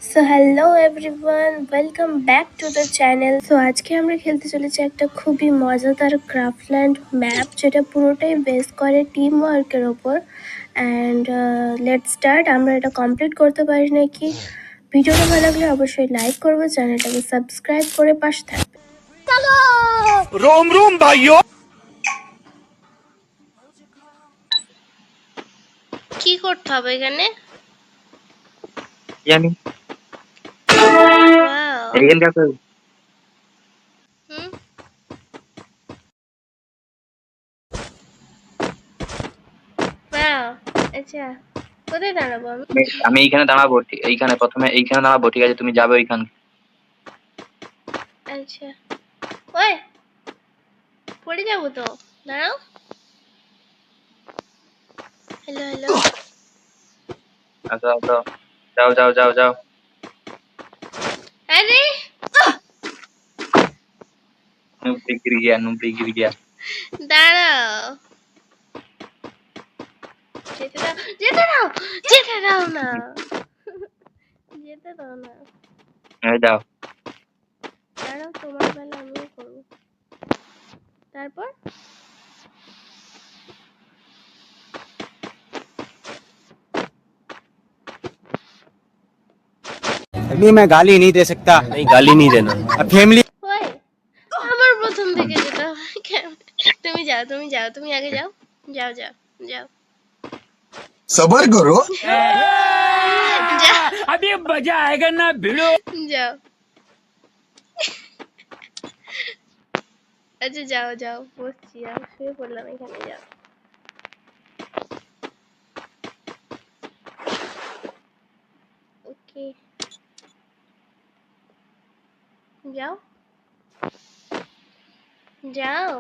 So hello everyone, welcome back to the channel. So আজকে আমরা খেলতে চলেছি একটা খুবই মজাদার ক্রাফটল্যান্ড ম্যাপ, যেটা পুরোটাই বেস করে টিম ওয়ার্কের ওপর। And let's start. আমরা এটা কমপ্লিট করতে পারি নাকি? ভিডিওটা ভালো লাগলে অবশ্যই লাইক করবো, চ্যানেলটাকে সাবস্ক্রাইব করে পাশে থাকবে। रोम रोम भाइयों। কি করতে হবে এখানে? यानी ওয়াও। रियल का कोई হুম। ওয়াও। আচ্ছা, কোথায় দাঁড়াবো আমি? আমি এইখানে দাঁড়াবো, এইখানে প্রথমে এইখানে দাঁড়াবো, ঠিক আছে? তুমি যাবে ওইখানে। আচ্ছা, ওই পড়ে যাবো তো, দাঁড়াও। Hello hello. আসো আসো, যাও যাও যাও যাও। আরে नुब्बी गिर गया। দাঁড়াও, যেতে দাও, যেতে দাও, যেতে দাও না, যেতে দাও না। যাও। দাঁড়াও, তোমার বেলা আমিও করবো। তারপর नहीं, मैं गाली नहीं दे सकता। नहीं, गाली नहीं देना। अब फैमिली ওই, আমার প্রথম থেকে যেতে হবে কেন? তুমি যাও, তুমি যাও, তুমি আগে যাও, যাও যাও যাও सबर करो। যাও अभी मजा आएगा ना भिड़ो। যাও। আচ্ছা যাও যাও, বসছি, যাও, শুয়ে পড়লাম এখানে, যাও। ওকে, যাও যাও।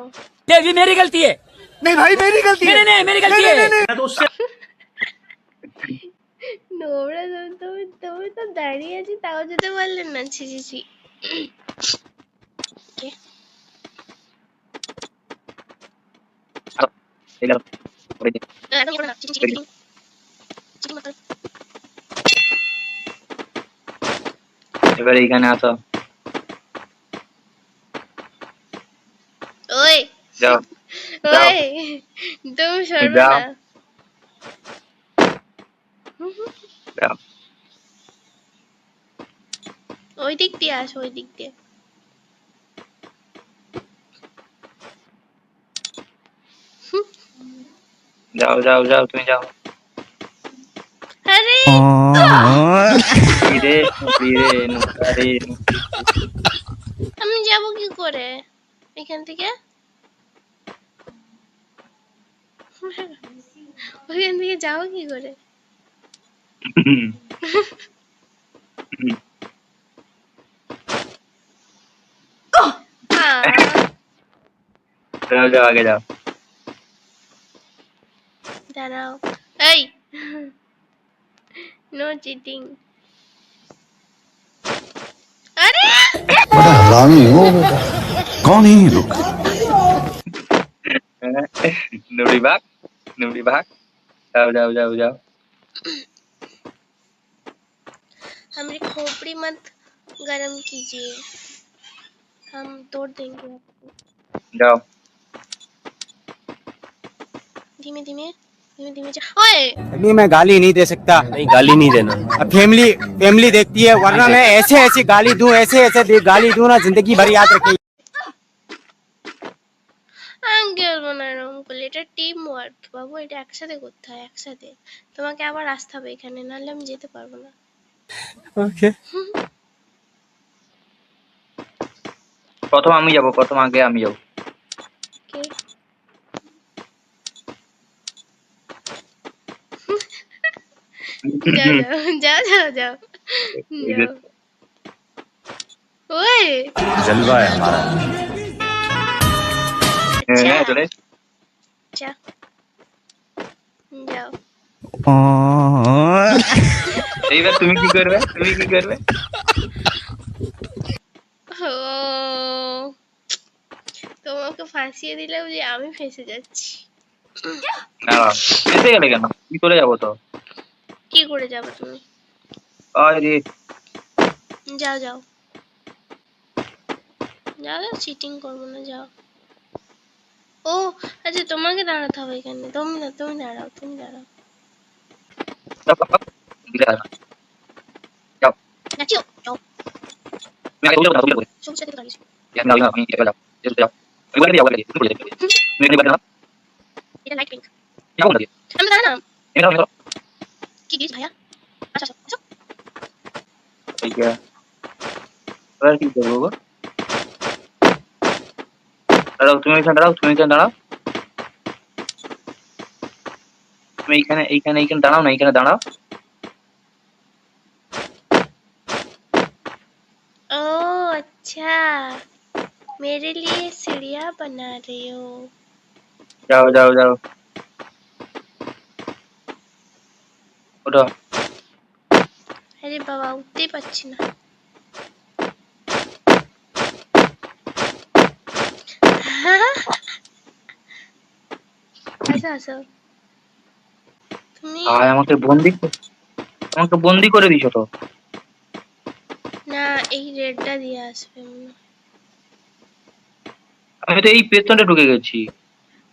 ये मेरी गलती है। नहीं भाई, मेरी गलती है। नहीं नहीं मेरी गलती है। নোংরা, তুমি তুমি তো দাঁড়িয়ে আছি, তাও যেতে পারলেন না, ছি ছি ছি। কে? একদম করো না, চিকেন চিকেন চিকেন চিকেন মতো। এবার এইখানে আসো, ওই যাও যাও ওই, তুমি সরবে যাও না। যাও। ওই দিক দিয়ে আসো, ওই দিক দিয়ে। যাও যাও যাও, তুমি যাও। আরে ধীরে ধীরে নুকারে আমি যাব কি করে এখান থেকে? ওইখান থেকে যাবো কি করে? আহ, যাও যাও, আগে যাও। দাঁড়াও, এই, নো চিটিং। আরে बड़ा हरामी हो बेटा। कौन है ये लोग? নুবড়ি ভাগ, নুবড়ি ভাগ। যাও যাও যাও যাও। हमारी खोपड़ी मत गरम कीजिए, हम तोड़ देंगे आपको। যাও। धीमे धीमे धीमे धीमे जा। ओए नहीं, मैं गाली नहीं दे सकता। नहीं, गाली नहीं देना। अब फैमिली फैमिली देखती है, वरना मैं ऐसे ऐसे गाली दूं, ऐसे ऐसे गाली दूं ना, जिंदगी भर याद रखेगी। আঙ্কেল মনে হয় এরকম করলে, এটা টিম ওয়ার্ক বাবু, এটা একসাথে করতে হয়, একসাথে। তোমাকে আবার আসতে হবে এখানে, নাহলে আমি যেতে পারবো না। ওকে, প্রথম আমি যাব, প্রথম আগে আমি যাব। কে? যাও যাও যাও যাও যাও যাও। ওই जलवा है हमारा। হ্যাঁ চলে। যা, যাও। এইবার তুমি কি করবে, তুমি কি করবে? ও, তোমাকে ফাঁসিয়ে দিলেও যে আমি ফেঁসে যাচ্ছি। না, এসে গেলে কেন? কি করে যাবো তো? কি করে যাবে তুমি? আরে যাও যাও যাও, চিটিং করবো না, যাও। ও আচ্ছা, তোমাকে দাঁড়াতে হবে এখানে। তুমি না, তুমি দাঁড়াও, তুমি দাঁড়াও। যাও যাও, যাও। দিলে আর না। যাও নাচিও, যাও। তুমি আগে উঠে যাও, সবুজ সাথে দাঁড়িয়েছি। আমি যাও আমি যাও যাও যাও আমি বলে দিই বলে দিই তুমি বলে দিই তুমি এখানে বলে দাও এটা লাইট পিঙ্ক। যাও না দিয়ে আমি দাঁড়া না। এখানে দাও কি গিয়েছ ভাইয়া? আচ্ছা আচ্ছা আচ্ছা। এই যে এবার কি করবো গো দাঁড়াও তুমি এখানে দাঁড়াও তুমি এখানে দাঁড়াও তুমি এইখানে এইখানে এইখানে দাঁড়াও না এইখানে দাঁড়াও ओ अच्छा, मेरे लिए सीढ़ियाँ बना रही हो। যাও যাও যাও ওঠো আরে বাবা, উঠতেই পারছি না। আসো আসো। তুমি আর আমাকে বন্দি করে দিছো তো না, এই রেডটা দিয়ে আসবে মনে হয়। আমি তো এই পেছনে ঢুকে গেছি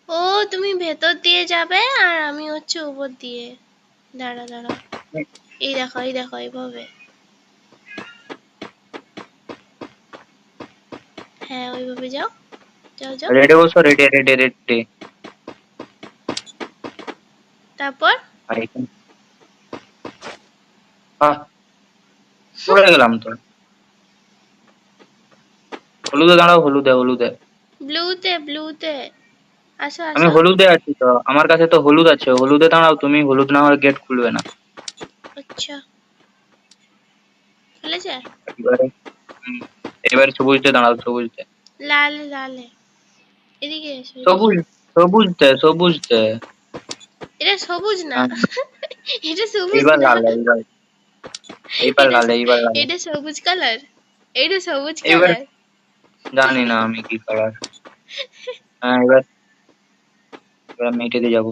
ও তুমি ভেতর দিয়ে যাবে আর আমি হচ্ছে উপর দিয়ে। দাঁড়া দাঁড়া, এই দেখো এই দেখো, এইভাবে। হ্যাঁ ওইভাবে যাও, যাও যাও। রেডে বসো রেডে রেডে রেডে তারপর আর এখানে আহ পড়ে গেলাম তো হলুদে দাঁড়াও হলুদে হলুদে ব্লুতে ব্লুতে। আসো আমি আসো। হলুদে আছি তো আমার কাছে তো হলুদ আছে হলুদে দাঁড়াও তুমি হলুদ না হলে গেট খুলবে না আচ্ছা, খুলেছে? এবারে হুম, এবারে সবুজতে দাঁড়াও সবুজতে লালে লালে, এদিকে এসো এদিকে। সবুজ সবুজতে এটা সবুজ না। হ্যাঁ, এটা সবুজ এইবার না। লাল এইবার এইবার এটা লাল এইবার লাল এটা সবুজ কালার, এটা সবুজ এইবার কালার। জানি না আমি কি কালার হ্যাঁ এবার এবার আমি এটাতে যাবো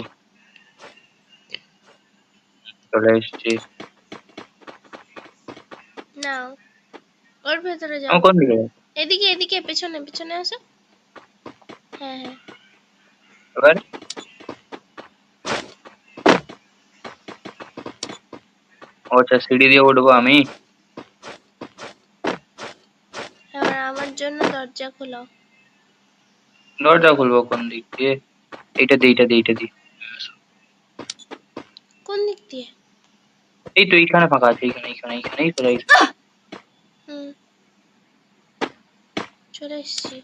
চলে এসেছি নাও, ওর ভেতরে যাও। আমি কোন দিকে যাবো? এদিকে এদিকে, পেছনে পেছনে আসো। হ্যাঁ হ্যাঁ। এবার ও আচ্ছা সিঁড়ি দিয়ে উঠবো আমি এবার আমার জন্য দরজা খোলো। দরজা খুলবো কোন দিক দিয়ে এইটা দিয়ে কোন দিক দিয়ে? এই তো এইখানে ফাঁকা আছে এইখানেই চলে এসেছি হুম, চলে এসছি।